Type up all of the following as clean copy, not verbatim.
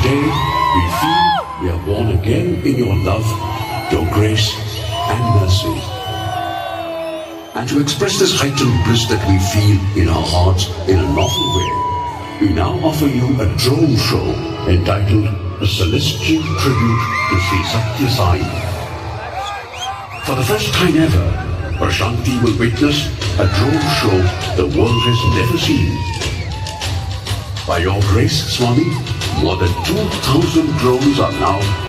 Today, we feel we are born again in your love, your grace and mercy. And to express this heightened bliss that we feel in our hearts in a novel way, we now offer you a drone show entitled A Celestial Tribute to Sri Satya Sai. For the first time ever, Prashanti will witness a drone show the world has never seen. By your grace, Swami, more than 2,000 drones are now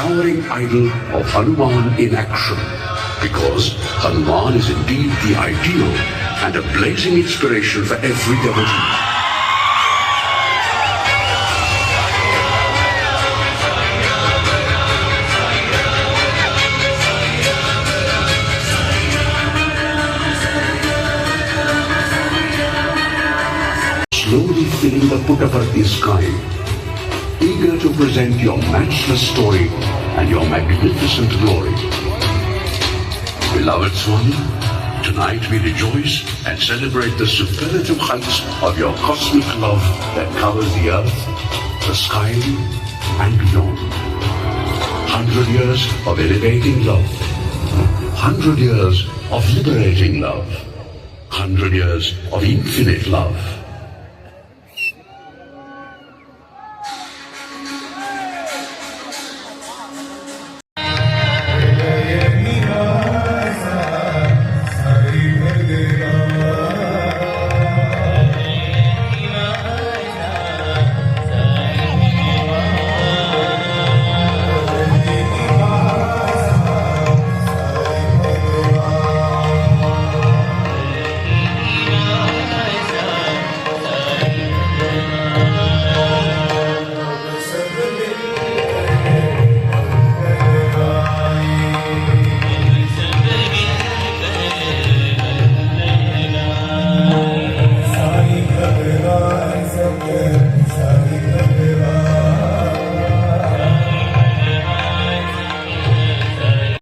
towering idol of Hanuman in action, because Hanuman is indeed the ideal and a blazing inspiration for every devotee. Slowly filling the Puttaparthi sky, eager to present your matchless story and your magnificent glory. Beloved Swami, tonight we rejoice and celebrate the superlative heights of your cosmic love that covers the earth, the sky, and beyond. 100 years of elevating love, 100 years of liberating love, 100 years of infinite love.